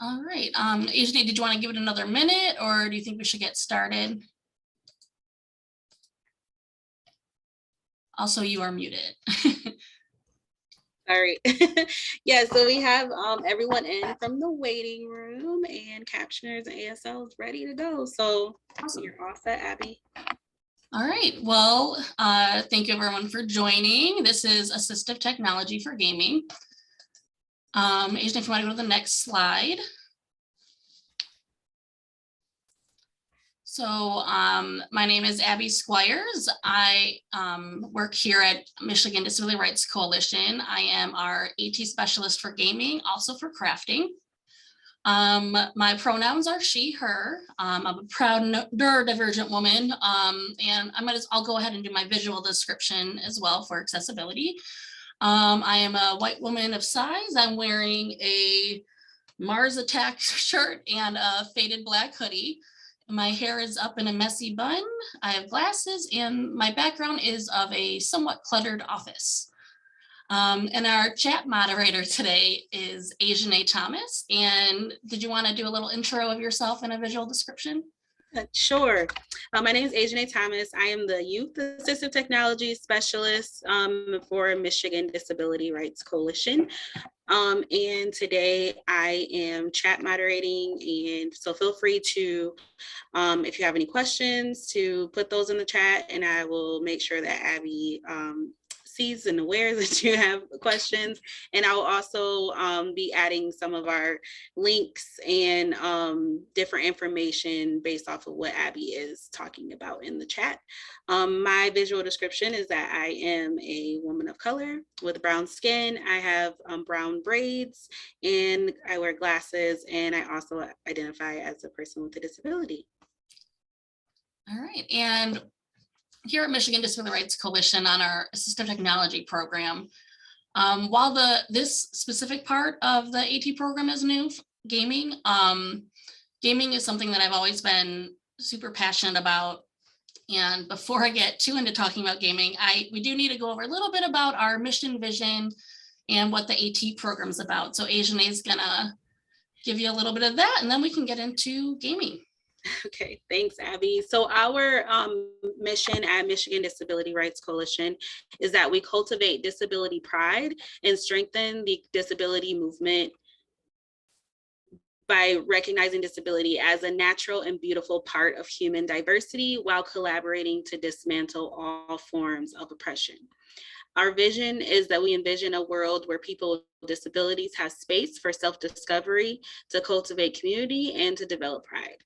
All right, Ajane, did you want to give it another minute or do you think we should get started? Also, you are muted. Sorry. Yeah, so we have everyone in from the waiting room and captioners and ASLs ready to go. So awesome. You're all set, Abby. All right, well, thank you everyone for joining. This is Assistive Technology for Gaming. Ajane, if you want to go to the next slide. So my name is Abby Squires. I work here at Michigan Disability Rights Coalition. I am our AT specialist for gaming, also for crafting. My pronouns are she, her. I'm a proud neurodivergent woman, and I'll go ahead and do my visual description as well for accessibility. I am a white woman of size. I'm wearing a Mars Attack shirt and a faded black hoodie. My hair is up in a messy bun. I have glasses and my background is of a somewhat cluttered office. And our chat moderator today is Ajane Thomas. And did you want to do a little intro of yourself and a visual description? Sure. My name is Ajane Thomas. I am the Youth Assistive Technology Specialist for Michigan Disability Rights Coalition. And today I am chat moderating, and so feel free to, if you have any questions, to put those in the chat, and I will make sure that Abby sees and aware that you have questions. And I will also be adding some of our links and different information based off of what Abby is talking about in the chat. My visual description is that I am a woman of color with brown skin. I have brown braids and I wear glasses, and I also identify as a person with a disability. All right, and here at Michigan Disability Rights Coalition on our Assistive Technology program, while this specific part of the AT program is new, gaming is something that I've always been super passionate about. And before I get too into talking about gaming, we do need to go over a little bit about our mission, vision, and what the AT program is about. So Ajane is gonna give you a little bit of that, and then we can get into gaming. Okay, thanks, Abby. So our mission at Michigan Disability Rights Coalition is that we cultivate disability pride and strengthen the disability movement by recognizing disability as a natural and beautiful part of human diversity while collaborating to dismantle all forms of oppression. Our vision is that we envision a world where people with disabilities have space for self-discovery, to cultivate community, and to develop pride.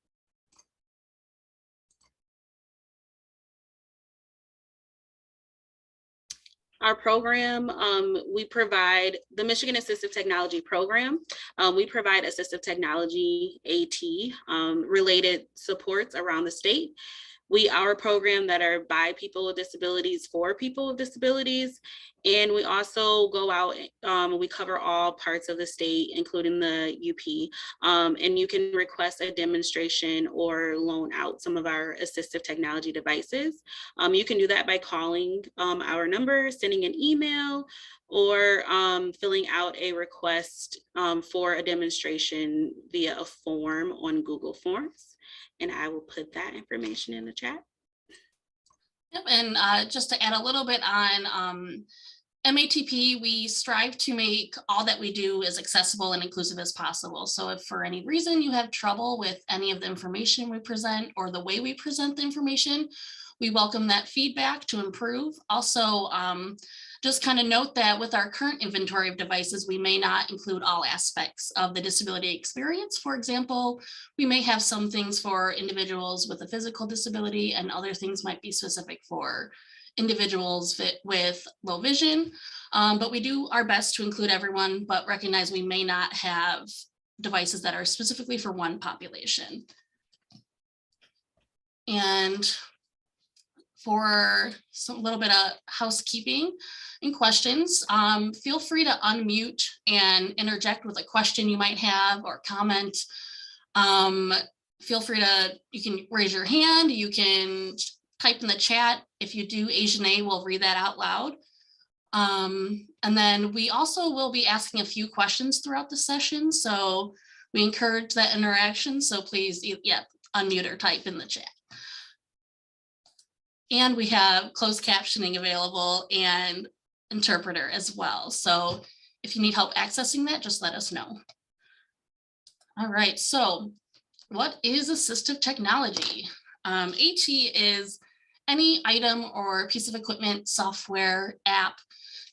Our program, we provide the Michigan Assistive Technology Program. We provide assistive technology, AT, related supports around the state. We are a program that are by people with disabilities for people with disabilities. And we also go out, we cover all parts of the state, including the UP. And you can request a demonstration or loan out some of our assistive technology devices. You can do that by calling our number, sending an email, or filling out a request for a demonstration via a form on Google Forms. And I will put that information in the chat. Yep, and just to add a little bit on MATP, we strive to make all that we do as accessible and inclusive as possible. So if for any reason you have trouble with any of the information we present or the way we present the information, we welcome that feedback to improve. Also, just kind of note that with our current inventory of devices, we may not include all aspects of the disability experience. For example, we may have some things for individuals with a physical disability and other things might be specific for individuals with low vision. But we do our best to include everyone, but recognize we may not have devices that are specifically for one population. And for a little bit of housekeeping and questions, feel free to unmute and interject with a question you might have or comment. Feel free to, you can raise your hand, you can type in the chat. If you do, Ajane will read that out loud. And then we also will be asking a few questions throughout the session. So We encourage that interaction, so please, unmute or type in the chat. And we have closed captioning available and interpreter as well. So if you need help accessing that, just let us know. All right, so what is assistive technology? AT is any item or piece of equipment, software, app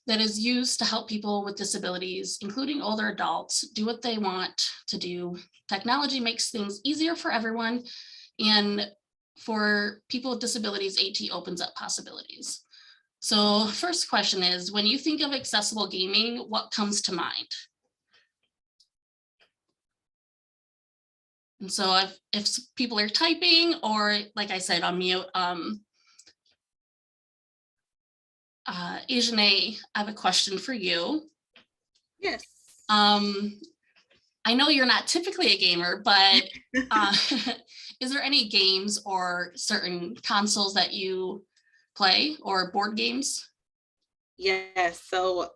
that is used to help people with disabilities, including older adults, do what they want to do. Technology makes things easier for everyone, and for people with disabilities, AT opens up possibilities. So first question is, when you think of accessible gaming, what comes to mind? And so if people are typing, or like I said, on mute, Ajane, I have a question for you. Yes. I know you're not typically a gamer, but is there any games or certain consoles that you play, or board games? Yes. So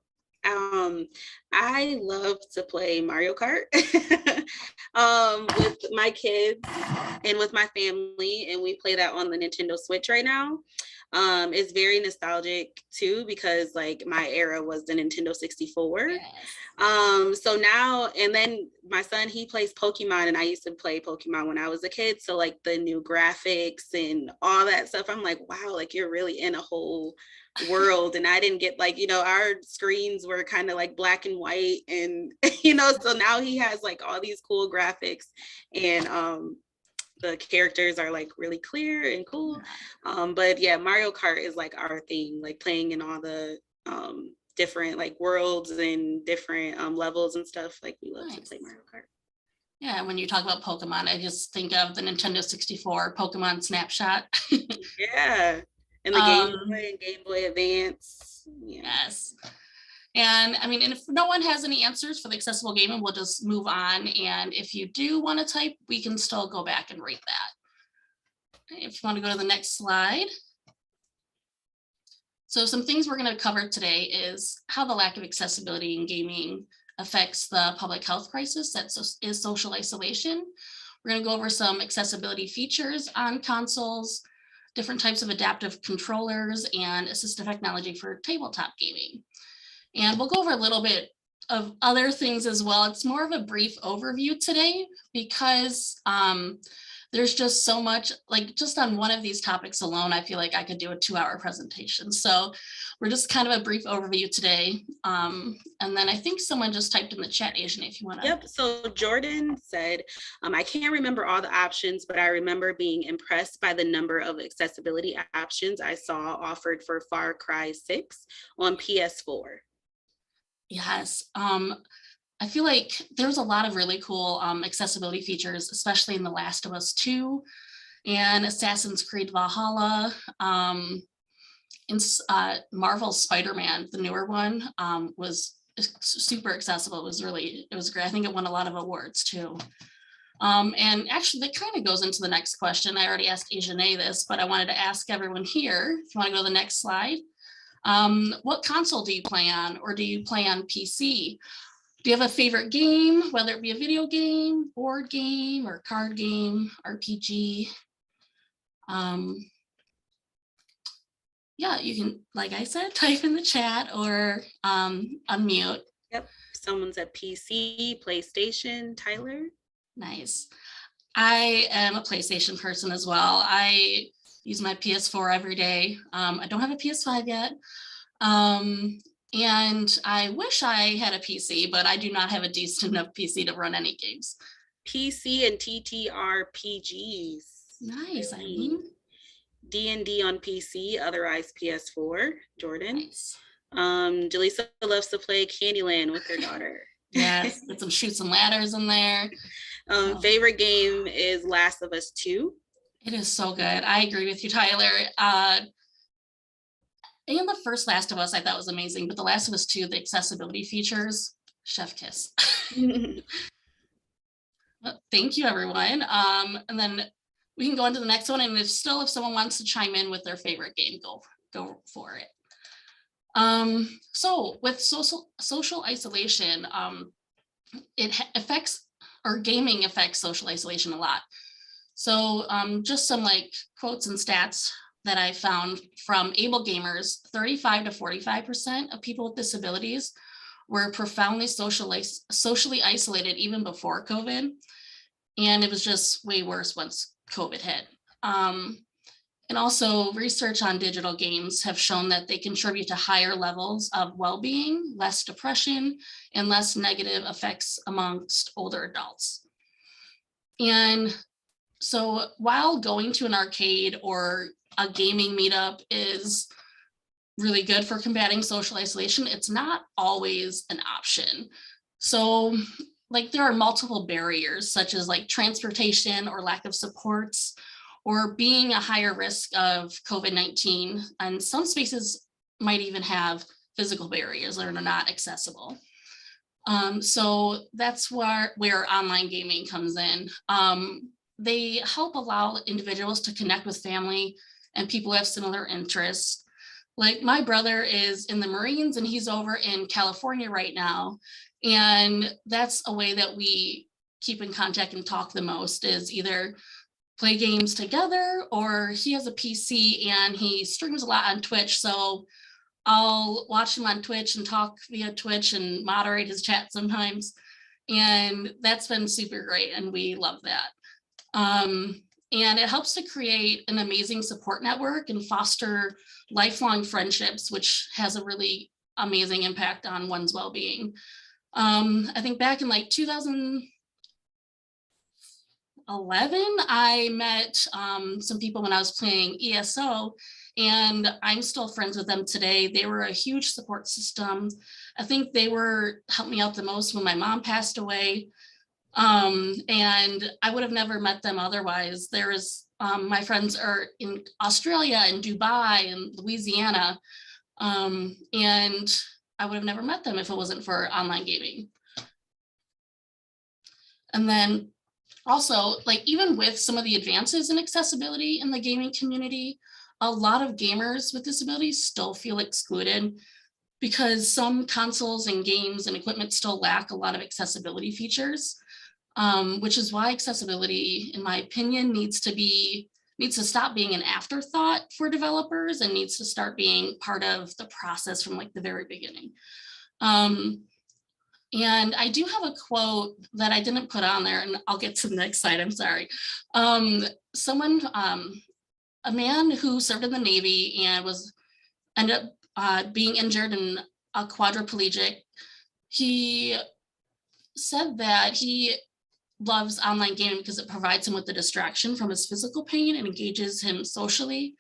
I love to play Mario Kart with my kids and with my family, and we play that on the Nintendo Switch right now. It's very nostalgic too, because like my era was the Nintendo 64. Yes. So now, and then my son, he plays Pokemon, and I used to play Pokemon when I was a kid. So like the new graphics and all that stuff, I'm like, wow, like you're really in a whole world. And I didn't get like, our screens were kind of like black and white, and so now he has like all these cool graphics, and the characters are like really clear and cool. But yeah, Mario Kart is like our thing, like playing in all the different like worlds and different levels and stuff. Like we love to play Mario Kart. Yeah, when you talk about Pokemon, I just think of the Nintendo 64 Pokemon Snapshot. Yeah, and the Game Boy and Game Boy Advance. Yeah. Yes. And I mean, and if no one has any answers for the accessible gaming, we'll just move on. And if you do want to type, we can still go back and rate that. If you want to go to the next slide. So some things we're going to cover today is how the lack of accessibility in gaming affects the public health crisis that is social isolation. We're going to go over some accessibility features on consoles, different types of adaptive controllers, and assistive technology for tabletop gaming. And we'll go over a little bit of other things as well. It's more of a brief overview today because there's just so much, like just on one of these topics alone, I feel like I could do a 2-hour presentation. So we're just kind of a brief overview today. And then I think someone just typed in the chat, Asian, if you want to. Yep. So Jordan said, I can't remember all the options, but I remember being impressed by the number of accessibility options I saw offered for Far Cry 6 on PS4. Yes. I feel like there's a lot of really cool accessibility features, especially in The Last of Us 2 and Assassin's Creed Valhalla. In Marvel's Spider-Man, the newer one, was super accessible. It was great. I think it won a lot of awards too. And actually that kind of goes into the next question. I already asked Ajane this, but I wanted to ask everyone here, if you want to go to the next slide. What console do you play on, or do you play on PC? Do you have a favorite game, whether it be a video game, board game, or card game, RPG? Yeah, you can, like I said, type in the chat or unmute. Yep. Someone's at PC, PlayStation, Tyler. Nice. I am a PlayStation person as well. I use my PS4 every day. I don't have a PS5 yet. And I wish I had a PC, but I do not have a decent enough PC to run any games. PC and TTRPGs. Nice, Eileen. D&D on PC, otherwise PS4. Jordan. Nice. Jaleesa loves to play Candyland with her daughter. Yes, with some Chutes and Ladders in there. Favorite game is Last of Us 2. It is so good. I agree with you, Tyler. And the first Last of Us I thought was amazing, but the Last of Us 2, the accessibility features, chef kiss. Well, thank you, everyone. And then we can go on to the next one. And if someone wants to chime in with their favorite game, go for it. So with social isolation, it affects or gaming affects social isolation a lot. So just some like quotes and stats that I found from able gamers: 35 to 45% of people with disabilities were profoundly socially isolated even before COVID. And it was just way worse once COVID hit. And also research on digital games have shown that they contribute to higher levels of well-being, less depression, and less negative effects amongst older adults. And so while going to an arcade or a gaming meetup is really good for combating social isolation, it's not always an option. So like there are multiple barriers, such as like transportation or lack of supports, or being a higher risk of COVID-19. And some spaces might even have physical barriers that are not accessible. So that's where online gaming comes in. They help allow individuals to connect with family and people who have similar interests. Like my brother is in the Marines and he's over in California right now. And that's a way that we keep in contact and talk the most, is either play games together, or he has a PC and he streams a lot on Twitch. So I'll watch him on Twitch and talk via Twitch and moderate his chat sometimes. And that's been super great. And we love that. And it helps to create an amazing support network and foster lifelong friendships, which has a really amazing impact on one's well-being. I think back in like 2011, I met some people when I was playing ESO, and I'm still friends with them today. They were a huge support system. I think they helped me out the most when my mom passed away. And I would have never met them otherwise. My friends are in Australia and Dubai and Louisiana. And I would have never met them if it wasn't for online gaming. And then also, like, even with some of the advances in accessibility in the gaming community, a lot of gamers with disabilities still feel excluded because some consoles and games and equipment still lack a lot of accessibility features. Which is why accessibility, in my opinion, needs to stop being an afterthought for developers and needs to start being part of the process from like the very beginning. And I do have a quote that I didn't put on there, and I'll get to the next slide, I'm sorry. A man who served in the Navy and ended up being injured and a quadriplegic, he said that he loves online gaming because it provides him with the distraction from his physical pain and engages him socially.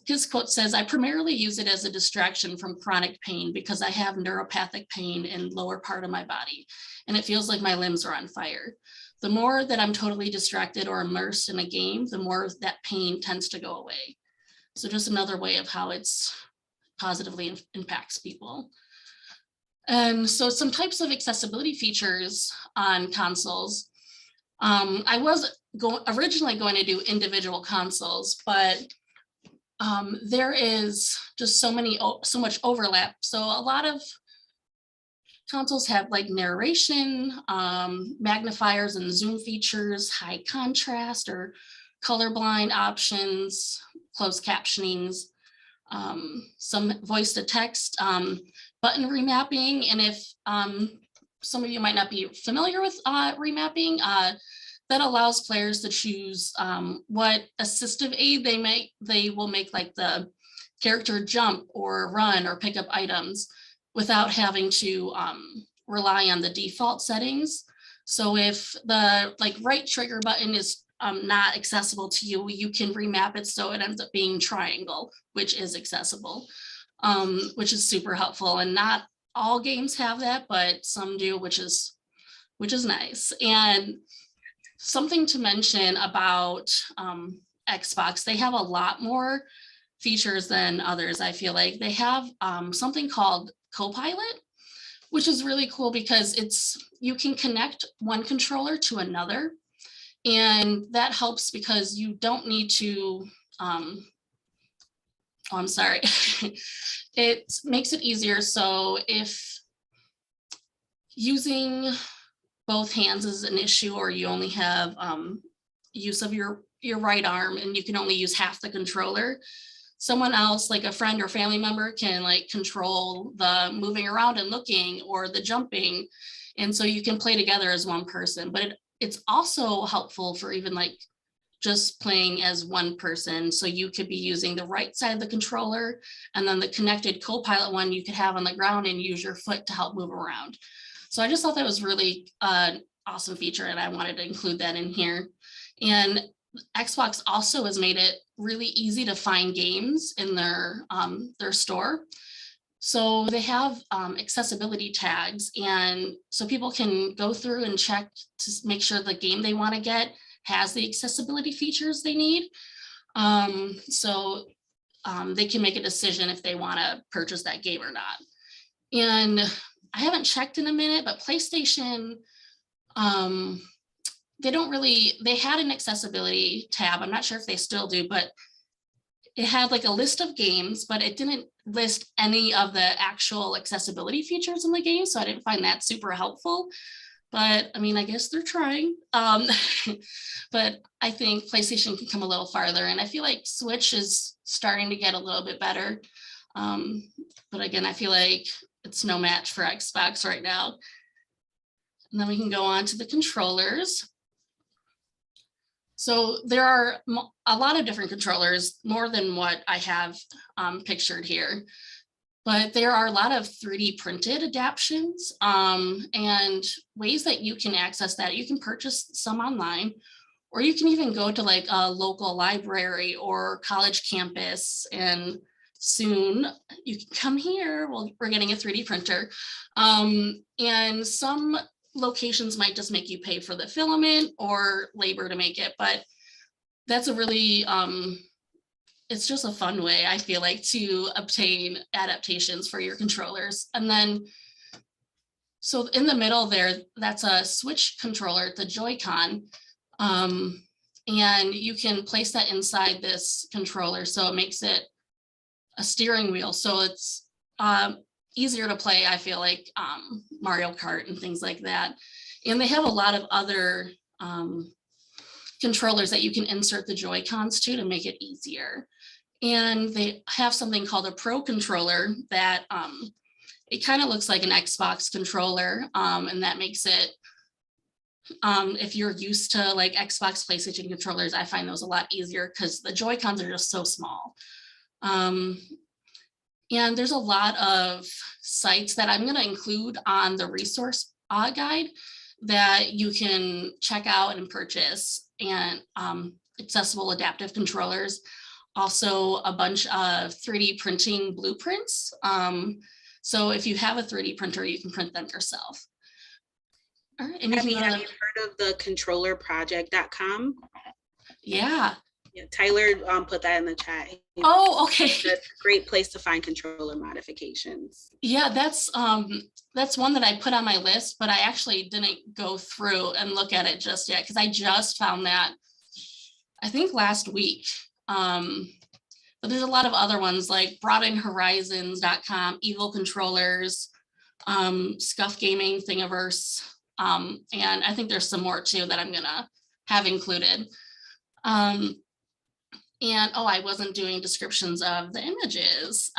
His quote says, "I primarily use it as a distraction from chronic pain because I have neuropathic pain in lower part of my body, and it feels like my limbs are on fire. The more that I'm totally distracted or immersed in a game, the more that pain tends to go away." So just another way of how it's positively impacts people. And so some types of accessibility features on consoles. I was originally going to do individual consoles, but there is just so much overlap. So a lot of consoles have like narration, magnifiers and zoom features, high contrast or colorblind options, closed captionings, some voice to text, button remapping. And if some of you might not be familiar with remapping, that allows players to choose what assistive aid they will make, like the character jump or run or pick up items without having to rely on the default settings. So if the right trigger button is not accessible to you, you can remap it so it ends up being triangle, which is accessible, which is super helpful. And not all games have that, but some do, which is nice. And something to mention about Xbox, they have a lot more features than others. I feel like they have something called Copilot, which is really cool because you can connect one controller to another, and that helps because you don't need to I'm sorry. It makes it easier. So if using both hands is an issue, or you only have use of your right arm and you can only use half the controller, someone else, like a friend or family member, can like control the moving around and looking or the jumping. And so you can play together as one person, but it's also helpful for even like just playing as one person. So you could be using the right side of the controller, and then the connected co-pilot one you could have on the ground and use your foot to help move around. So I just thought that was really an awesome feature, and I wanted to include that in here. And Xbox also has made it really easy to find games in their store. So they have accessibility tags, and so people can go through and check to make sure the game they want to get has the accessibility features they need. So they can make a decision if they want to purchase that game or not. And I haven't checked in a minute, but PlayStation, they had an accessibility tab. I'm not sure if they still do, but it had like a list of games, but it didn't list any of the actual accessibility features in the game. So I didn't find that super helpful. But I mean, I guess they're trying. But I think PlayStation can come a little farther. And I feel like Switch is starting to get a little bit better. But again, I feel like it's no match for Xbox right now. And then we can go on to the controllers. So there are a lot of different controllers, more than what I have pictured here. But there are a lot of 3D printed adaptions and ways that you can access that. You can purchase some online, or you can even go to like a local library or college campus, and soon you can come here. Well, we're getting a 3D printer. And some locations might just make you pay for the filament or labor to make it, but that's a really it's just a fun way, I feel like, to obtain adaptations for your controllers. And then so in the middle there, that's a Switch controller, the Joy-Con, and you can place that inside this controller, so it makes it a steering wheel, so it's easier to play, I feel like, Mario Kart and things like that. And they have a lot of other controllers that you can insert the Joy-Cons to make it easier. And they have something called a Pro controller that it kind of looks like an Xbox controller, and that makes it, if you're used to like Xbox, PlayStation controllers, I find those a lot easier because the Joy-Cons are just so small. And there's a lot of sites that I'm going to include on the resource guide that you can check out and purchase, and accessible adaptive controllers. Also a bunch of 3D printing blueprints. So if you have a 3D printer, you can print them yourself. All right, and have you heard of the controllerproject.com? Yeah. Yeah, Tyler put that in the chat. Oh, okay. That's a great place to find controller modifications. Yeah, that's one that I put on my list, but I actually didn't go through and look at it just yet because I just found that, I think, last week. But there's a lot of other ones like broadenhorizons.com, Evil Controllers, Scuff Gaming, Thingiverse, and I think there's some more too that I'm gonna have included. And I wasn't doing descriptions of the images.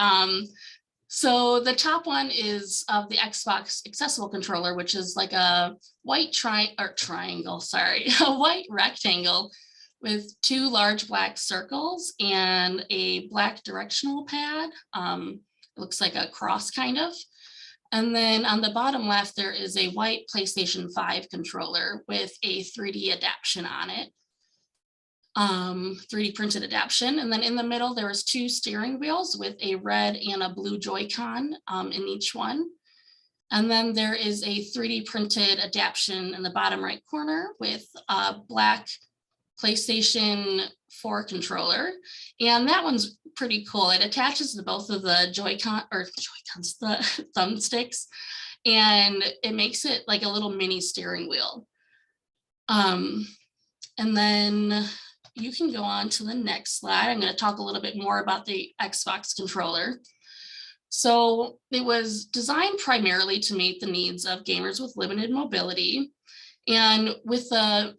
So the top one is of the Xbox accessible controller, which is like a white triangle, a white rectangle with two large black circles and a black directional pad. It looks like a cross kind of. And then on the bottom left, there is a white PlayStation 5 controller with a 3D adaptation on it. 3D printed adaptation. And then in the middle, there was two steering wheels with a red and a blue Joy-Con in each one. And then there is a 3D printed adaptation in the bottom right corner with a black PlayStation 4 controller. And that one's pretty cool. It attaches to both of the Joy-Cons, the thumbsticks, and it makes it like a little mini steering wheel. And then you can go on to the next slide. I'm going to talk a little bit more about the Xbox controller. So it was designed primarily to meet the needs of gamers with limited mobility. And with the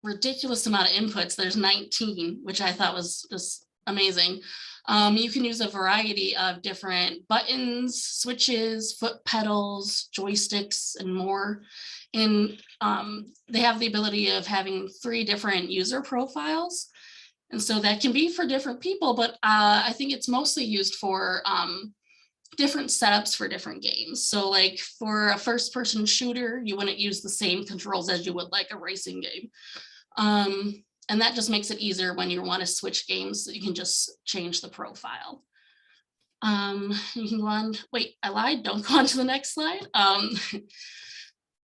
ridiculous amount of inputs, there's 19, which I thought was just amazing. You can use a variety of different buttons, switches, foot pedals, joysticks, and more. And they have the ability of having 3 different user profiles. And so that can be for different people, but I think it's mostly used for different setups for different games. So like for a first person shooter, you wouldn't use the same controls as you would like a racing game. And that just makes it easier when you want to switch games, so you can just change the profile. You can go on, wait, I lied, don't go on to the next slide.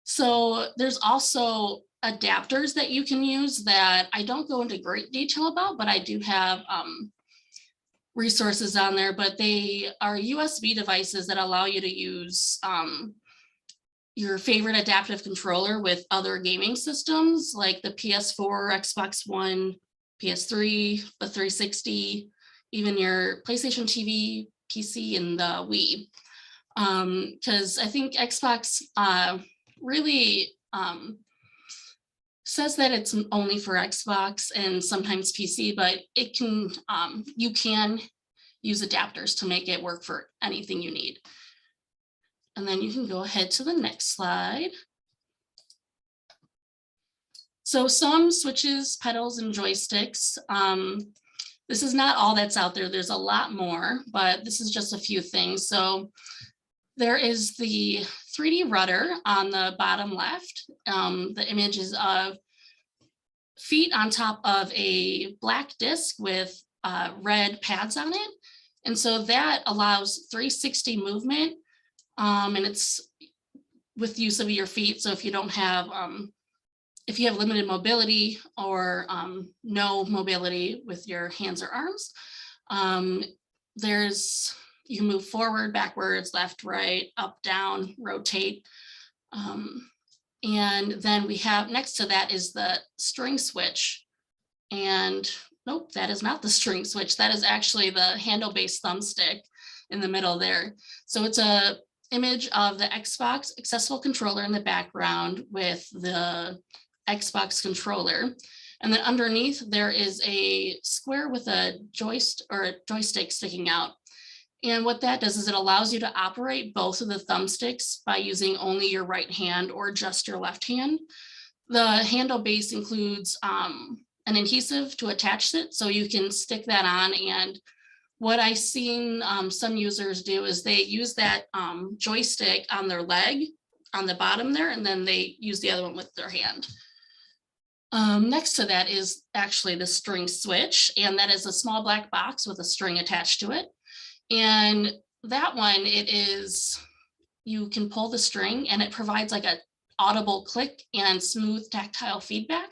So there's also adapters that you can use that I don't go into great detail about, but I do have resources on there, but they are USB devices that allow you to use your favorite adaptive controller with other gaming systems like the PS4, Xbox One, PS3, the 360, even your PlayStation TV, PC, and the Wii. Because I think Xbox really says that it's only for Xbox and sometimes PC, but it can you can use adapters to make it work for anything you need. And then you can go ahead to the next slide. So some switches, pedals, and joysticks. This is not all that's out there. There's a lot more, but this is just a few things. So there is the 3D rudder on the bottom left. The image is of feet on top of a black disc with red pads on it. And so that allows 360 movement, and it's with use of your feet. So if you don't have, if you have limited mobility or no mobility with your hands or arms, you can move forward, backwards, left, right, up, down, rotate. And then we have next to that is the string switch. And nope, that is not the string switch. That is actually the handle-based thumbstick in the middle there. So it's a image of the Xbox accessible controller in the background with the Xbox controller. And then underneath there is a square with a joystick sticking out. And what that does is it allows you to operate both of the thumbsticks by using only your right hand or just your left hand. The handle base includes an adhesive to attach it, so you can stick that on. And what I've seen some users do is they use that joystick on their leg on the bottom there, and then they use the other one with their hand. Next to that is actually the string switch, and that is a small black box with a string attached to it. And that one, you can pull the string and it provides like an audible click and smooth tactile feedback.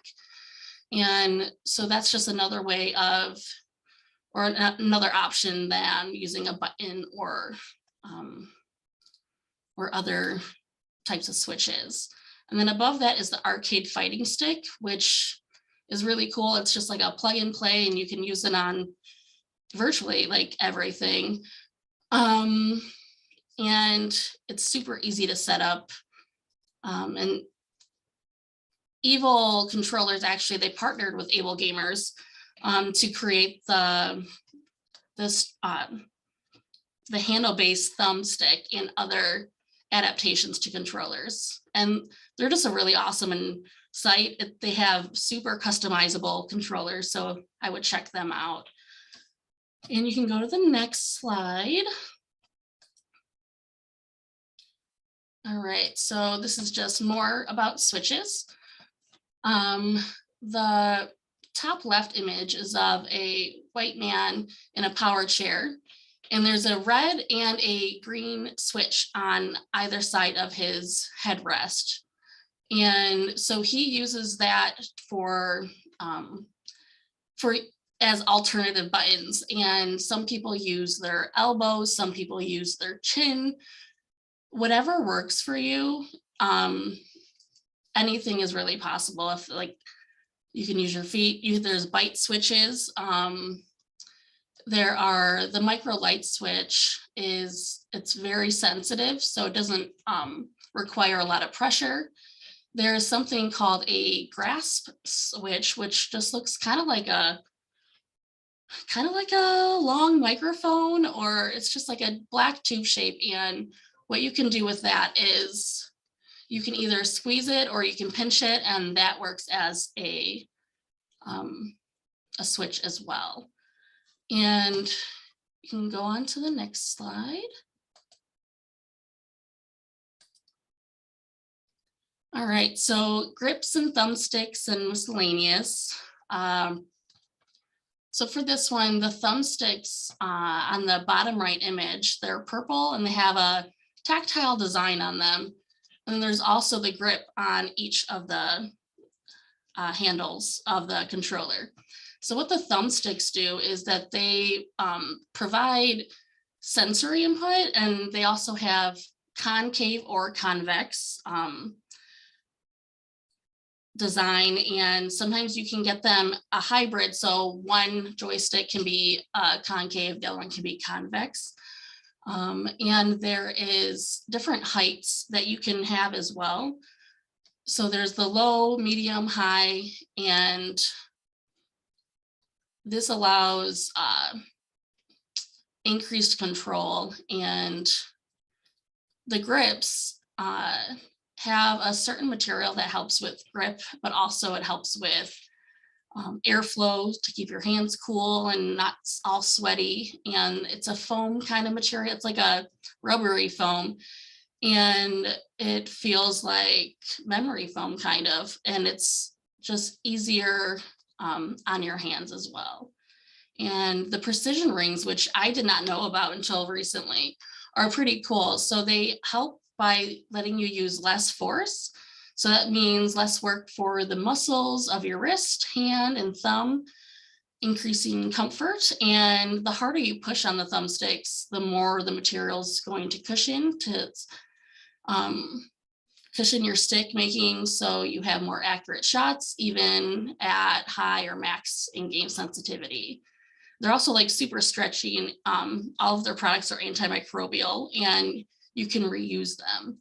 And so that's just another way of, or another option than using a button or other types of switches. And then above that is the arcade fighting stick, which is really cool. It's just like a plug and play, and you can use it on virtually like everything. And it's super easy to set up. And Evil Controllers, actually, they partnered with Able Gamers to create the handle-based thumbstick and other adaptations to controllers. And they're just a really awesome site. They have super customizable controllers, so I would check them out. And you can go to the next slide. All right, so this is just more about switches. The top left image is of a white man in a power chair, and there's a red and a green switch on either side of his headrest. And so he uses that for as alternative buttons. And some people use their elbows, some people use their chin, whatever works for you. Anything is really possible. If like you can use your feet, there's bite switches. There are the micro light switch it's very sensitive, so it doesn't require a lot of pressure. there's something called a grasp switch, which just looks kind of like a long microphone, or it's just like a black tube shape. And what you can do with that is you can either squeeze it or you can pinch it, and that works as a switch as well. And you can go on to the next slide. All right, so grips and thumbsticks and miscellaneous. So for this one, the thumbsticks on the bottom right image, they're purple and they have a tactile design on them. And there's also the grip on each of the handles of the controller. So what the thumbsticks do is that they provide sensory input, and they also have concave or convex design, and sometimes you can get them a hybrid. So one joystick can be concave, the other one can be convex. And there is different heights that you can have as well. So there's the low, medium, high, and this allows increased control. And the grips have a certain material that helps with grip, but also it helps with airflow to keep your hands cool and not all sweaty. And it's a foam kind of material. It's like a rubbery foam, and it feels like memory foam kind of, and it's just easier on your hands as well. And the precision rings, which I did not know about until recently, are pretty cool. So they help by letting you use less force. So that means less work for the muscles of your wrist, hand, and thumb, increasing comfort. And the harder you push on the thumbsticks, the more the material is going to cushion your stick, making so you have more accurate shots, even at high or max in-game sensitivity. They're also like super stretchy, and all of their products are antimicrobial, and you can reuse them.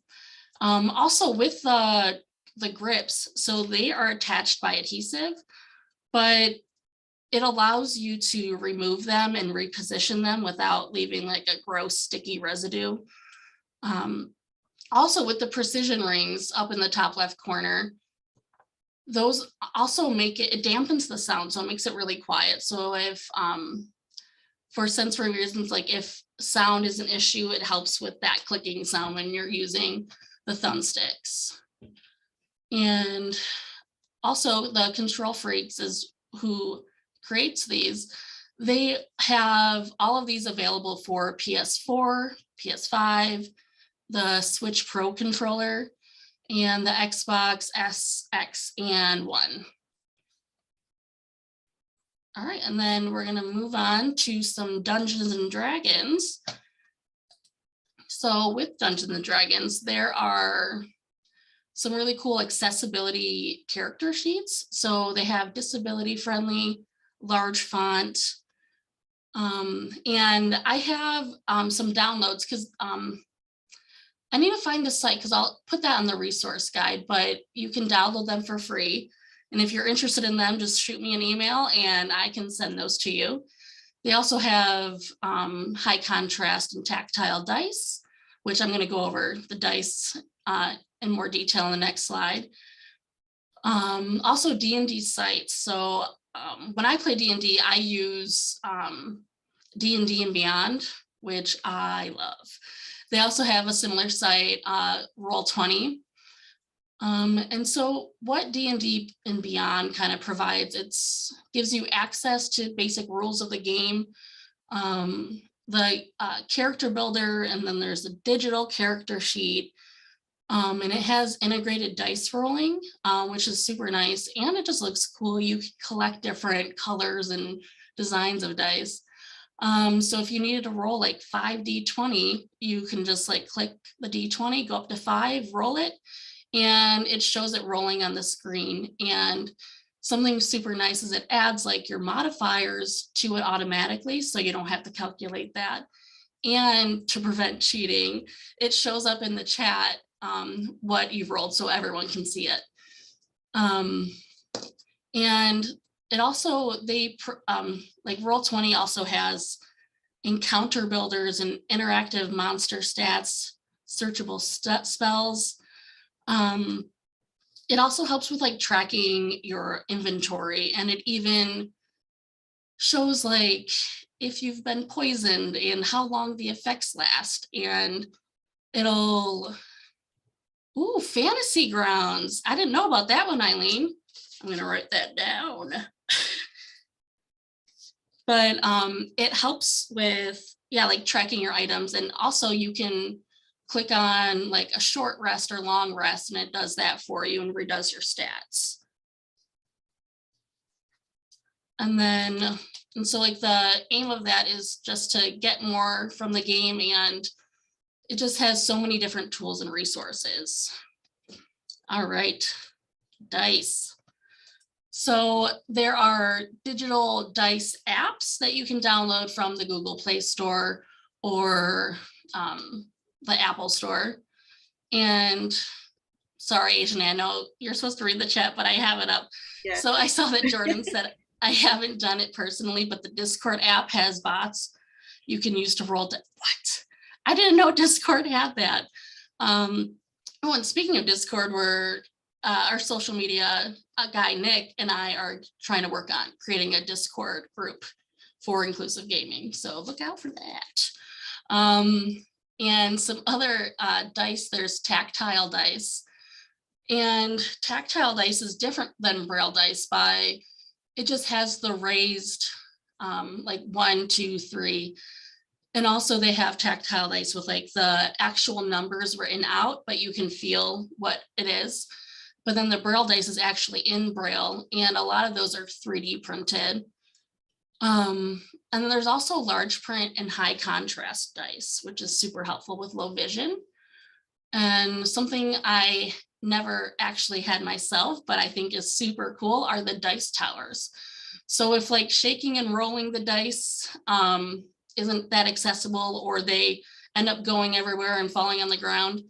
Also with the grips, so they are attached by adhesive, but it allows you to remove them and reposition them without leaving like a gross sticky residue. Also with the precision rings up in the top left corner, those also it dampens the sound, so it makes it really quiet. So if for sensory reasons, like if sound is an issue, it helps with that clicking sound when you're using the thumbsticks. And also the Control Freaks is who creates these. They have all of these available for PS4, PS5, the Switch Pro controller, and the Xbox S, X, and One. All right, and then we're gonna move on to some Dungeons and Dragons. So with Dungeons and Dragons, there are some really cool accessibility character sheets. So they have disability friendly, large font. And I have some downloads because I need to find the site because I'll put that on the resource guide, but you can download them for free. And if you're interested in them, just shoot me an email and I can send those to you. They also have high contrast and tactile dice, which I'm going to go over the dice in more detail in the next slide. Also D&D sites. So when I play D&D, I use D&D and Beyond, which I love. They also have a similar site, Roll20. And so what D&D and Beyond kind of provides, gives you access to basic rules of the game, the character builder, and then there's a digital character sheet. And it has integrated dice rolling, which is super nice. And it just looks cool. You can collect different colors and designs of dice. So if you needed to roll like 5d20, you can just like click the d20, go up to 5, roll it, and it shows it rolling on the screen. And something super nice is it adds like your modifiers to it automatically, so you don't have to calculate that. And to prevent cheating, it shows up in the chat what you've rolled so everyone can see it. And it also, like Roll20 also has encounter builders and interactive monster stats, searchable spells. It also helps with like tracking your inventory, and it even shows like if you've been poisoned and how long the effects last. And it'll, ooh, Fantasy Grounds. I didn't know about that one, Eileen. I'm gonna write that down. But it helps with, yeah, like tracking your items. And also you can click on like a short rest or long rest, and it does that for you and redoes your stats. And so like the aim of that is just to get more from the game, and it just has so many different tools and resources. All right, dice. So there are digital dice apps that you can download from the Google Play Store or the Apple Store. And sorry, Asian, I know you're supposed to read the chat, but I have it up. Yeah. So I saw that Jordan said, I haven't done it personally, but the Discord app has bots you can use to roll. What? I didn't know Discord had that. Oh, and speaking of Discord, our social media guy, Nick, and I are trying to work on creating a Discord group for inclusive gaming. So look out for that. And some other dice, there's tactile dice. And tactile dice is different than Braille dice by, it just has the raised like 1, 2, 3. And also they have tactile dice with like the actual numbers written out, but you can feel what it is. But then the Braille dice is actually in Braille, and a lot of those are 3D printed. And then there's also large print and high contrast dice, which is super helpful with low vision. And something I never actually had myself, but I think is super cool, are the dice towers. So if like shaking and rolling the dice isn't that accessible, or they end up going everywhere and falling on the ground,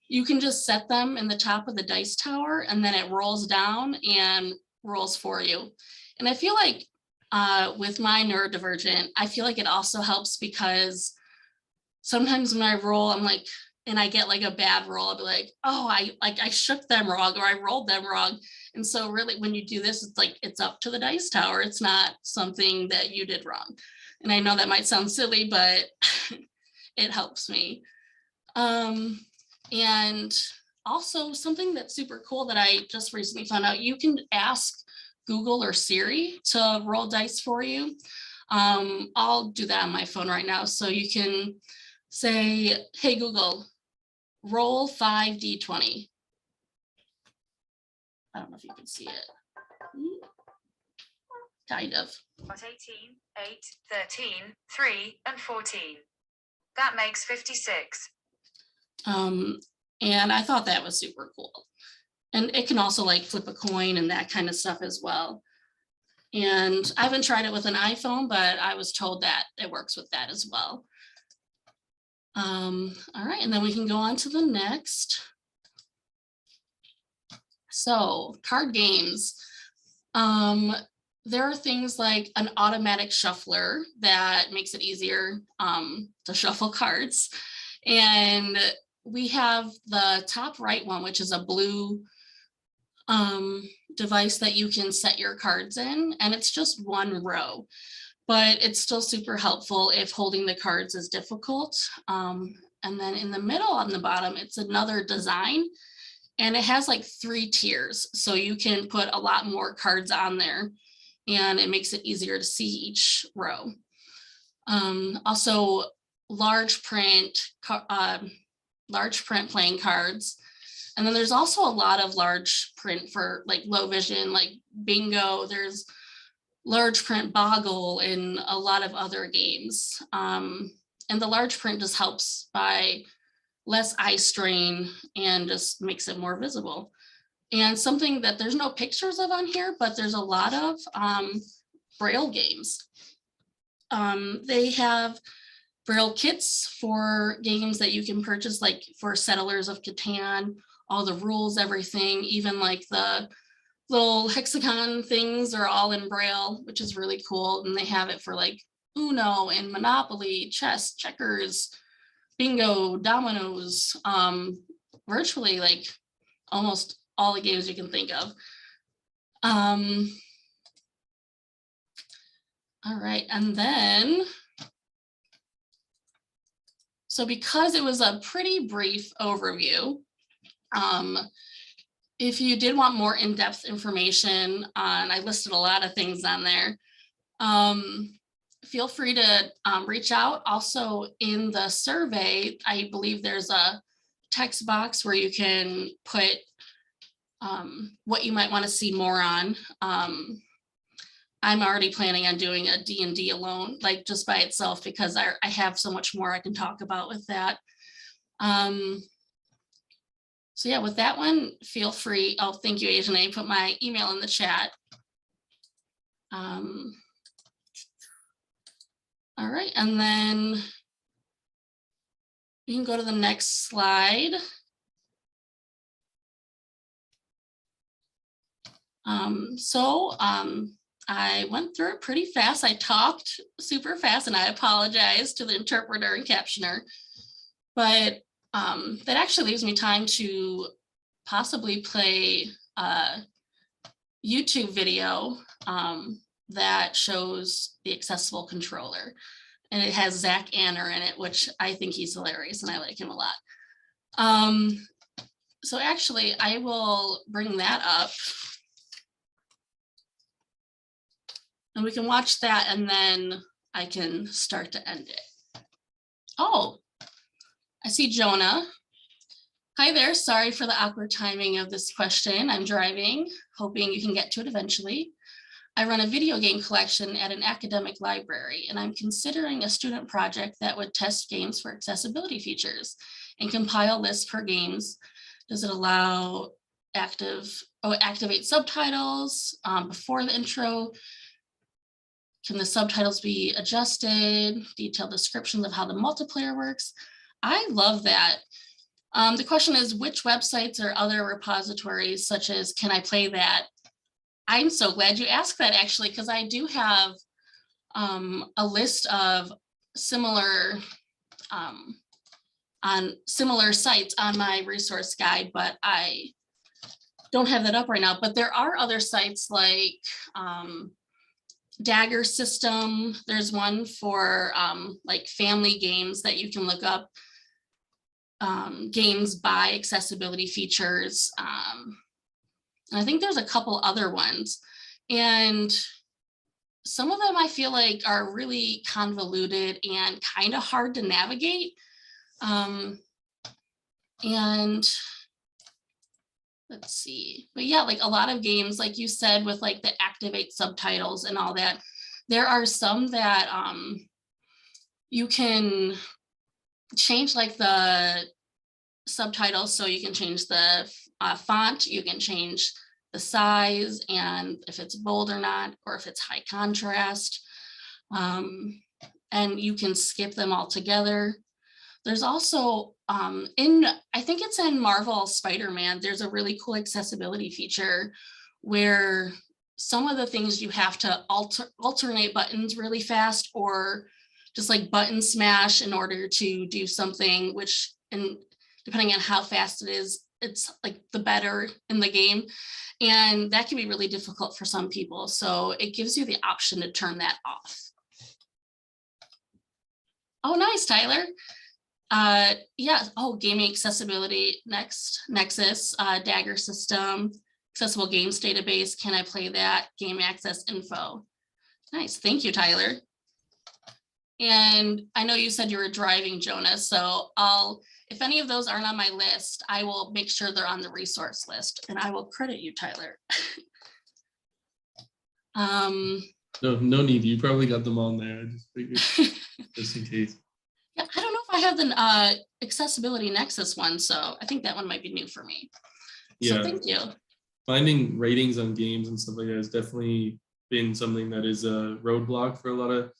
you can just set them in the top of the dice tower, and then it rolls down and rolls for you. And I feel like with my neurodivergent, I feel like it also helps because sometimes when I roll, I'm like, and I get like a bad roll, I'll be like, oh, I shook them wrong, or I rolled them wrong. And so really when you do this, it's like, it's up to the dice tower. It's not something that you did wrong. And I know that might sound silly, but it helps me. And also something that's super cool that I just recently found out, you can ask Google or Siri to roll dice for you. I'll do that on my phone right now. So you can say, hey, Google, roll 5d20. I don't know if you can see it. Kind of. 18, 8, 13, 3, and 14. That makes 56. And I thought that was super cool. And it can also like flip a coin and that kind of stuff as well. And I haven't tried it with an iPhone, but I was told that it works with that as well. All right, and then we can go on to the next. So card games. There are things like an automatic shuffler that makes it easier to shuffle cards. And we have the top right one, which is a blue device that you can set your cards in, and it's just one row, but it's still super helpful if holding the cards is difficult. And then in the middle on the bottom, it's another design, and it has like 3 tiers. So you can put a lot more cards on there, and it makes it easier to see each row. Also large print playing cards. And then there's also a lot of large print for like low vision, like bingo. There's large print Boggle and a lot of other games. And the large print just helps by less eye strain and just makes it more visible. And something that there's no pictures of on here, but there's a lot of Braille games. They have Braille kits for games that you can purchase, like for Settlers of Catan, all the rules, everything, even like the little hexagon things are all in Braille, which is really cool. And they have it for like Uno and Monopoly, chess, checkers, bingo, dominoes, virtually like almost all the games you can think of. All right, and then, so because it was a pretty brief overview, if you did want more in-depth information on, I listed a lot of things on there, feel free to reach out. Also in the survey, I believe there's a text box where you can put what you might want to see more on. I'm already planning on doing a D&D alone, like just by itself, because I have so much more I can talk about with that. So yeah, with that one, feel free. Oh, thank you, Asian. I put my email in the chat. All right, and then you can go to the next slide. I went through it pretty fast. I talked super fast and I apologize to the interpreter and captioner, but that actually leaves me time to possibly play a YouTube video that shows the accessible controller. And it has Zach Anner in it, which I think he's hilarious and I like him a lot. So actually I will bring that up. And we can watch that and then I can start to end it. Oh, I see Jonah. Hi there, sorry for the awkward timing of this question. I'm driving, hoping you can get to it eventually. I run a video game collection at an academic library, and I'm considering a student project that would test games for accessibility features and compile lists per games. Does it allow activate subtitles before the intro? Can the subtitles be adjusted? Detailed descriptions of how the multiplayer works? I love that. The question is, which websites or other repositories, such as Can I Play That? I'm so glad you asked that, actually, because I do have a list of similar on similar sites on my resource guide, but I don't have that up right now. But there are other sites like Dagger System. There's one for like family games that you can look up, games by accessibility features. And I think there's a couple other ones. And some of them I feel like are really convoluted and kind of hard to navigate. And let's see, but yeah, like a lot of games, like you said, with like the activate subtitles and all that, there are some that you can change like the subtitles, so you can change the font, you can change the size and if it's bold or not, or if it's high contrast, and you can skip them all together. There's also I think it's in Marvel Spider-Man, there's a really cool accessibility feature where some of the things you have to alternate buttons really fast, or just like button smash in order to do something, which, and depending on how fast it is, it's like the better in the game. And that can be really difficult for some people. So it gives you the option to turn that off. Oh, nice, Tyler. Yeah, oh, gaming accessibility, Nexus, Dagger System, accessible games database, Can I Play That, game access info. Nice, thank you, Tyler. And I know you said you were driving, Jonah, so if any of those aren't on my list, I will make sure they're on the resource list, and I will credit you, Tyler. No need, you probably got them on there, I just figured, just in case. Yeah, I don't know if I have the accessibility Nexus one, so I think that one might be new for me. Yeah. So thank you. Finding ratings on games and stuff like that has definitely been something that is a roadblock for a lot of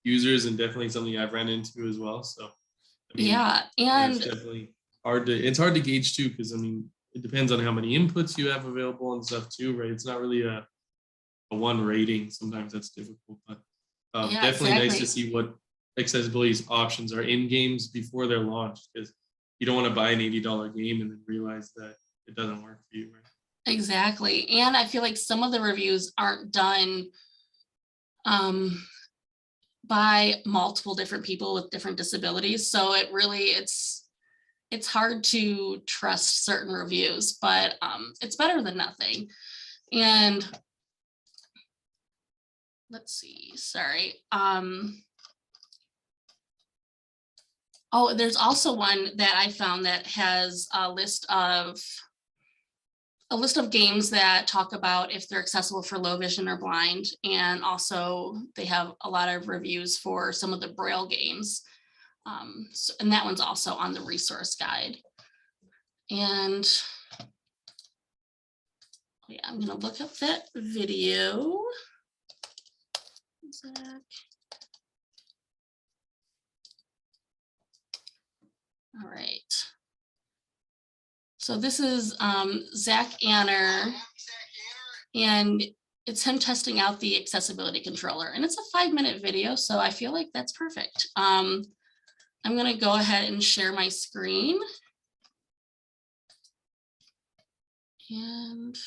users and definitely something I've ran into as well. So I mean, Yeah, and it's definitely it's hard to gauge too, because I mean, it depends on how many inputs you have available and stuff too, right? It's not really a one rating. Sometimes that's difficult, but yeah, definitely nice exactly. to see what accessibility options are in games before they're launched, because you don't want to buy an $80 game and then realize that it doesn't work for you, right? Exactly. And I feel like some of the reviews aren't done by multiple different people with different disabilities. So it's hard to trust certain reviews, but it's better than nothing. And let's see, sorry. Oh, there's also one that I found that has a list of games that talk about if they're accessible for low vision or blind. And also they have a lot of reviews for some of the Braille games. And that one's also on the resource guide. And yeah, I'm gonna look up that video. Zach. All right. So this is Zach Anner, and it's him testing out the accessibility controller, and it's a 5-minute video, so I feel like that's perfect. I'm gonna go ahead and share my screen. And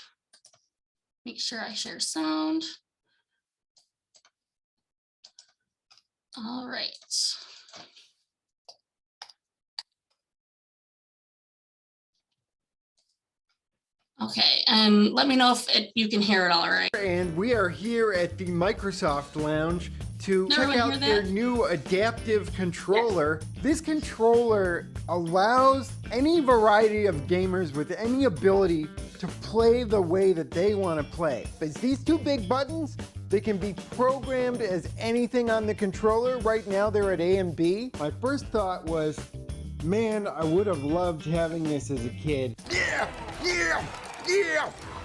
make sure I share sound. All right. Okay, and let me know if you can hear it all right. And we are here at the Microsoft Lounge to Did check everyone out hear their that? new adaptive controller. This controller allows any variety of gamers with any ability to play the way that they want to play. It's these two big buttons. They can be programmed as anything on the controller. Right now they're at A and B. My first thought was, man, I would have loved having this as a kid. Yeah!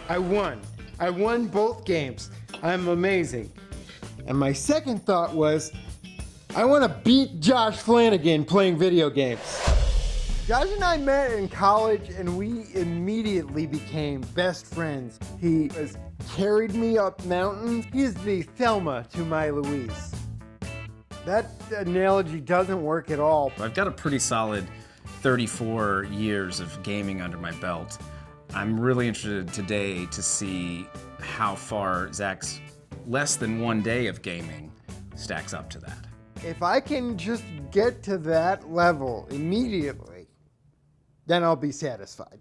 I won both games. I'm amazing. And my second thought was, I want to beat Josh Flanagan playing video games. Josh and I met in college and we immediately became best friends. He has carried me up mountains. He is the Thelma to my Louise. That analogy doesn't work at all. I've got a pretty solid 34 years of gaming under my belt. I'm really interested today to see how far Zach's less than 1 day of gaming stacks up to that. If I can just get to that level immediately, then I'll be satisfied.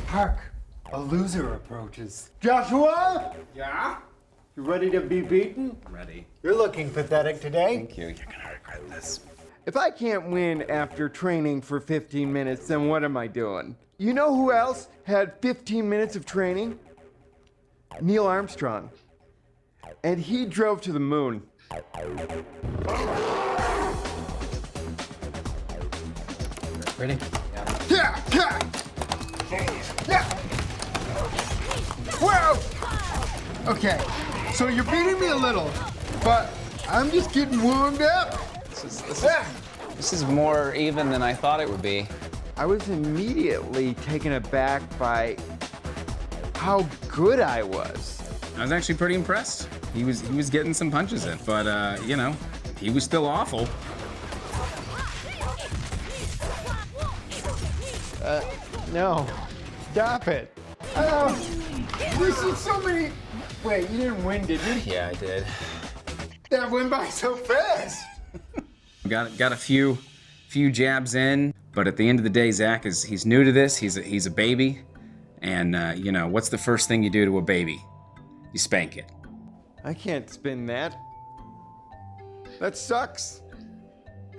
Hark, a loser approaches. Joshua? Yeah? You ready to be beaten? Ready. You're looking pathetic today. Thank you. You're gonna regret this. If I can't win after training for 15 minutes, then what am I doing? You know who else had 15 minutes of training? Neil Armstrong. And he drove to the moon. Ready? Yeah, yeah. Yeah. Whoa! Okay, so you're beating me a little, but I'm just getting warmed up. This is more even than I thought it would be. I was immediately taken aback by how good I was. I was actually pretty impressed. He was getting some punches in, but you know, he was still awful. No, stop it. This is so many. Wait, you didn't win, did you? Yeah, I did. That went by so fast. Got a few jabs in, but at the end of the day, Zach he's new to this. He's a baby, and you know, what's the first thing you do to a baby? You spank it. I can't spin that. That sucks.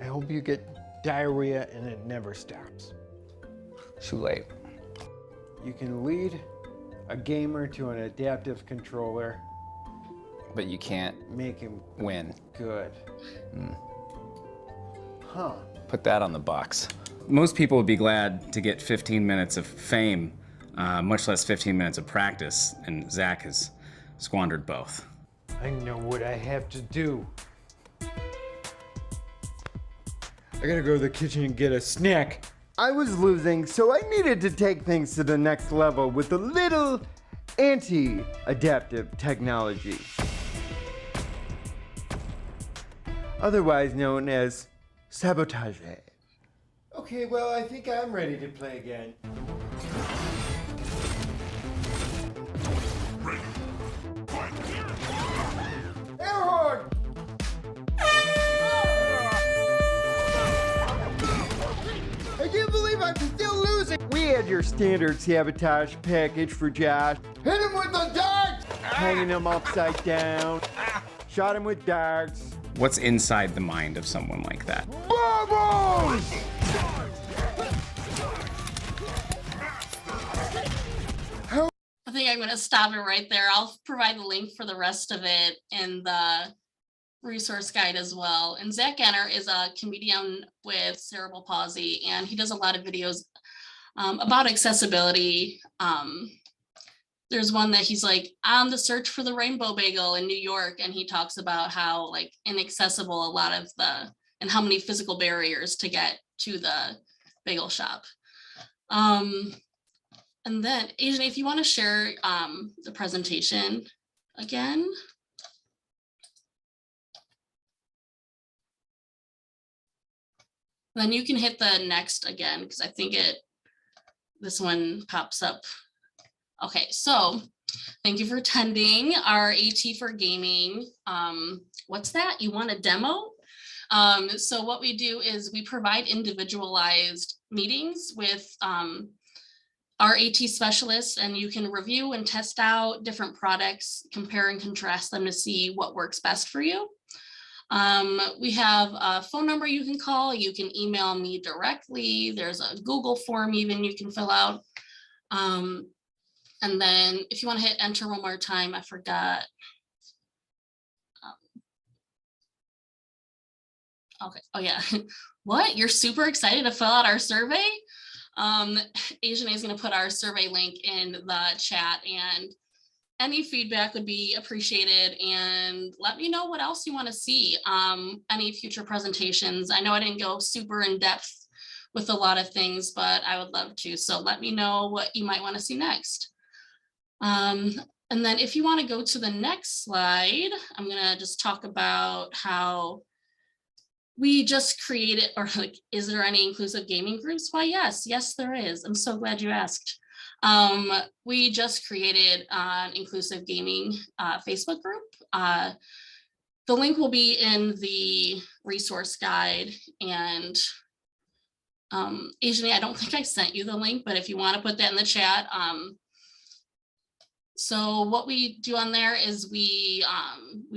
I hope you get diarrhea and it never stops. Too late. You can lead a gamer to an adaptive controller, But you can't make him win. good. Huh. Put that on the box. Most people would be glad to get 15 minutes of fame much less 15 minutes of practice, and Zach has squandered both. I know what I have to do. I gotta go to the kitchen and get a snack. I was losing, so I needed to take things to the next level with a little anti-adaptive technology. Otherwise known as sabotage. Okay, well, I think I'm ready to play again. Airhorn! I can't believe I'm still losing! We had your standard sabotage package for Josh. Hit him with the darts! Hanging him upside down. Shot him with darts. What's inside the mind of someone like that? Bubbles! I think I'm going to stop it right there. I'll provide the link for the rest of it in the resource guide as well. And Zach Ganner is a comedian with cerebral palsy, and he does a lot of videos about accessibility. There's one that he's like on the search for the rainbow bagel in New York, and he talks about how like inaccessible a lot of and how many physical barriers to get to the bagel shop. And then, Asian, if you want to share the presentation again. Then you can hit the next again, because I think this one pops up. Okay, so thank you for attending our AT for Gaming. What's that? You want a demo? So what we do is we provide individualized meetings with our AT specialists, and you can review and test out different products, compare and contrast them to see what works best for you. We have a phone number you can call. You can email me directly. There's a Google form even you can fill out. And then if you want to hit enter one more time, I forgot. Okay, oh yeah. What? You're super excited to fill out our survey? Asian is going to put our survey link in the chat, and any feedback would be appreciated, and let me know what else you want to see. Any future presentations. I know I didn't go super in depth with a lot of things, but I would love to. So let me know what you might want to see next. And then if you want to go to the next slide, I'm going to just talk about how we just created, or like, is there any inclusive gaming groups? Why, yes, there is. I'm so glad you asked. We just created an inclusive gaming Facebook group. The link will be in the resource guide, and Asian, I don't think I sent you the link, but if you want to put that in the chat. So what we do on there is we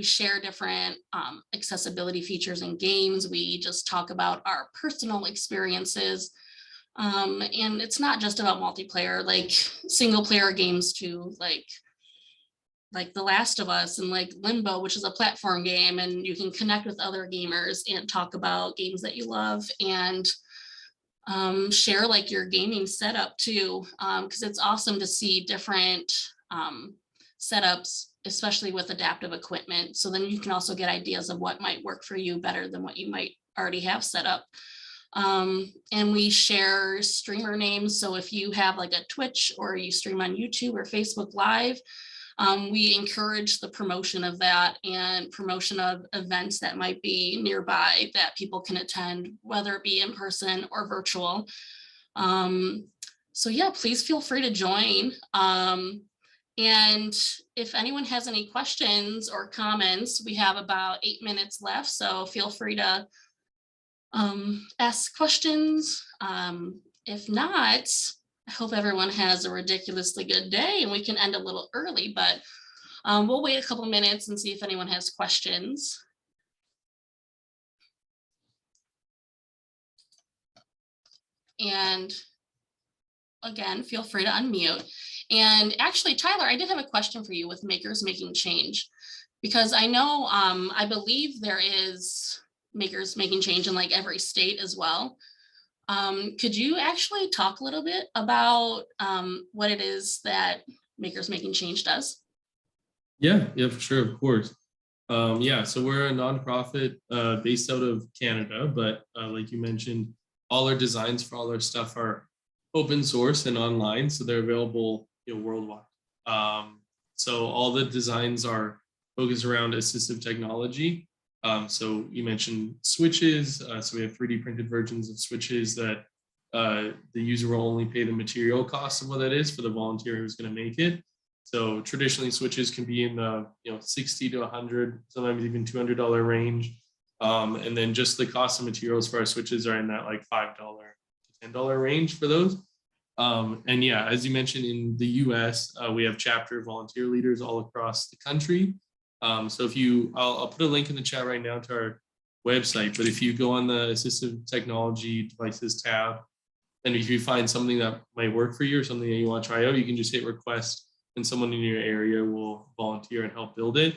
share different accessibility features in games. We just talk about our personal experiences. And it's not just about multiplayer, like single player games too, like The Last of Us and like Limbo, which is a platform game, and you can connect with other gamers and talk about games that you love, and share like your gaming setup too, because it's awesome to see different setups, especially with adaptive equipment. So then you can also get ideas of what might work for you better than what you might already have set up. And we share streamer names. So if you have like a Twitch, or you stream on YouTube or Facebook Live, we encourage the promotion of that and promotion of events that might be nearby that people can attend, whether it be in person or virtual. So yeah, please feel free to join. And if anyone has any questions or comments, we have about 8 minutes left, so feel free to ask questions. If not, I hope everyone has a ridiculously good day and we can end a little early, but we'll wait a couple minutes and see if anyone has questions. And again, feel free to unmute. And actually, Tyler, I did have a question for you with Makers Making Change, because I know, I believe there is Makers Making Change in like every state as well. Could you actually talk a little bit about what it is that Makers Making Change does? Yeah, for sure, of course. Yeah, so we're a nonprofit based out of Canada, but like you mentioned, all our designs for all our stuff are open source and online, so they're available, worldwide. So all the designs are focused around assistive technology. So you mentioned switches. So we have 3D printed versions of switches that the user will only pay the material cost of what that is for the volunteer who's going to make it. So traditionally, switches can be in the $60 to $100, sometimes even $200 range, and then just the cost of materials for our switches are in that like $5 to $10 range for those. And yeah, as you mentioned, in the U.S., we have chapter volunteer leaders all across the country. So if I'll put a link in the chat right now to our website. But if you go on the Assistive Technology Devices tab, and if you find something that might work for you or something that you want to try out, you can just hit request, and someone in your area will volunteer and help build it.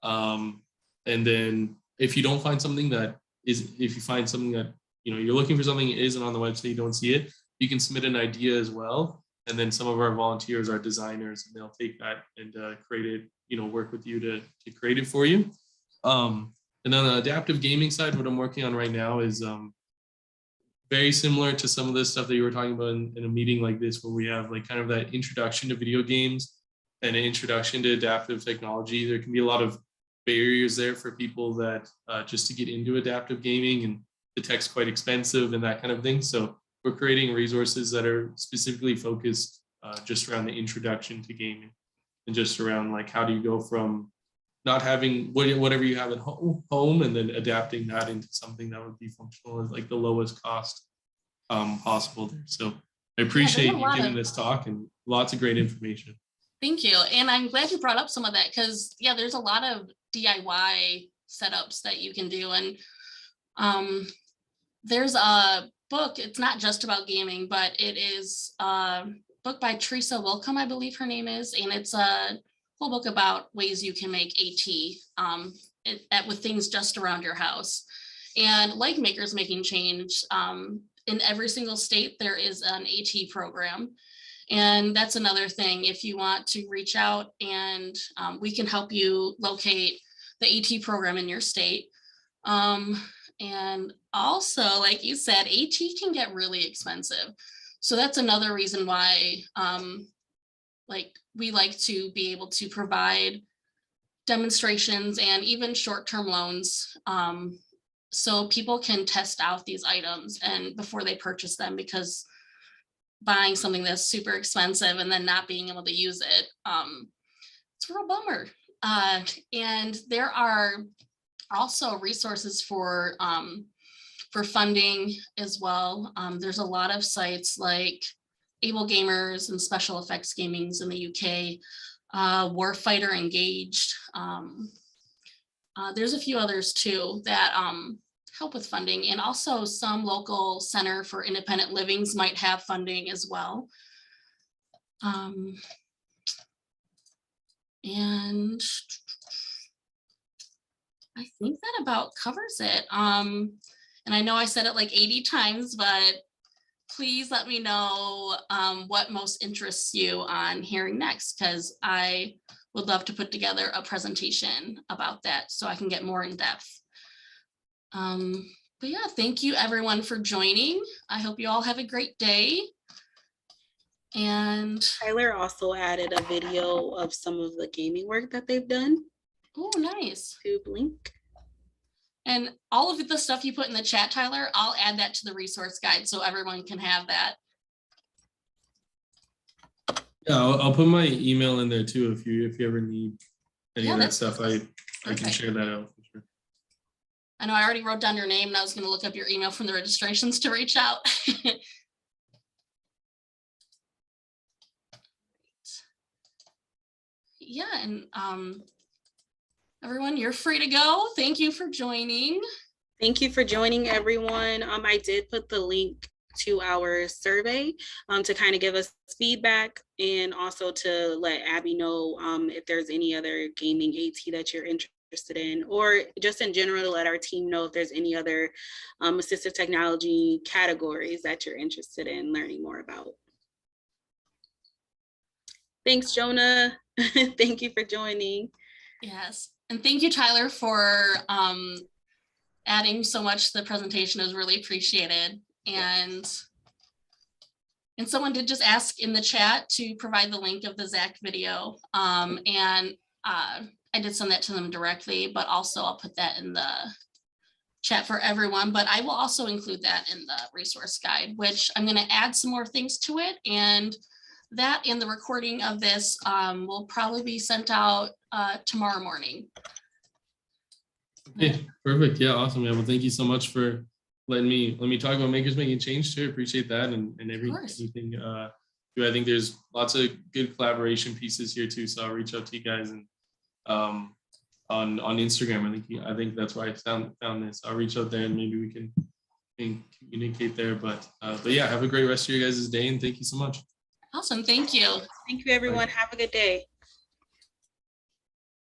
And then if you don't find something that if you find something that you're looking for something that isn't on the website, you don't see it, you can submit an idea as well. And then some of our volunteers are designers, and they'll take that and create it, work with you to create it for you. And then the adaptive gaming side, what I'm working on right now is very similar to some of the stuff that you were talking about in a meeting like this, where we have like kind of that introduction to video games and an introduction to adaptive technology. There can be a lot of barriers there for people that just to get into adaptive gaming, and the tech's quite expensive and that kind of thing. So we're creating resources that are specifically focused just around the introduction to gaming, and just around like how do you go from not having whatever you have at home and then adapting that into something that would be functional at like the lowest cost possible there. So I appreciate you giving this talk, and lots of great information. Thank you. And I'm glad you brought up some of that, because yeah, there's a lot of DIY setups that you can do. And there's a book, it's not just about gaming, but it is a book by Teresa Wilcom, I believe her name is, and it's a whole book about ways you can make AT with things just around your house. And like Makers Making Change, in every single state, there is an AT program. And that's another thing, if you want to reach out, and we can help you locate the AT program in your state. And also, like you said, AT can get really expensive. So that's another reason why we like to be able to provide demonstrations and even short-term loans, so people can test out these items and before they purchase them, because buying something that's super expensive and then not being able to use it, it's a real bummer. And there are also resources for funding as well. There's a lot of sites like Able Gamers and Special Effects Gamings in the UK, Warfighter Engaged. There's a few others too that help with funding, and also some local center for independent livings might have funding as well. And I think that about covers it. And I know I said it like 80 times, but please let me know what most interests you on hearing next, because I would love to put together a presentation about that so I can get more in depth. But yeah, thank you everyone for joining. I hope you all have a great day. And Tyler also added a video of some of the gaming work that they've done. oh, nice. To Blink. And all of the stuff you put in the chat, Tyler, I'll add that to the resource guide so everyone can have that. Yeah, I'll put my email in there too if you ever need any of that stuff. I can share that out for sure. I know I already wrote down your name, and I was going to look up your email from the registrations to reach out. Yeah, and everyone, you're free to go. Thank you for joining. Thank you for joining, everyone. I did put the link to our survey to kind of give us feedback, and also to let Abby know if there's any other gaming AT that you're interested interested in, or just in general to let our team know if there's any other assistive technology categories that you're interested in learning more about. Thanks, Jonah. Thank you for joining. Yes, and thank you, Tyler, for adding so much to the presentation. Is really appreciated. And someone did just ask in the chat to provide the link of the Zach video. And I did send that to them directly, but also I'll put that in the chat for everyone. But I will also include that in the resource guide, which I'm going to add some more things to it. And that and the recording of this will probably be sent out tomorrow morning. Okay, perfect. Yeah, awesome. Yeah, well, thank you so much for letting me talk about Makers Making Change too. I appreciate that and everything. I think there's lots of good collaboration pieces here too. So I'll reach out to you guys and on Instagram. I think that's why I found this. I'll reach out there and maybe we can communicate there. But yeah, have a great rest of your guys' day and thank you so much. Awesome. Thank you. Thank you, everyone. Have a good day.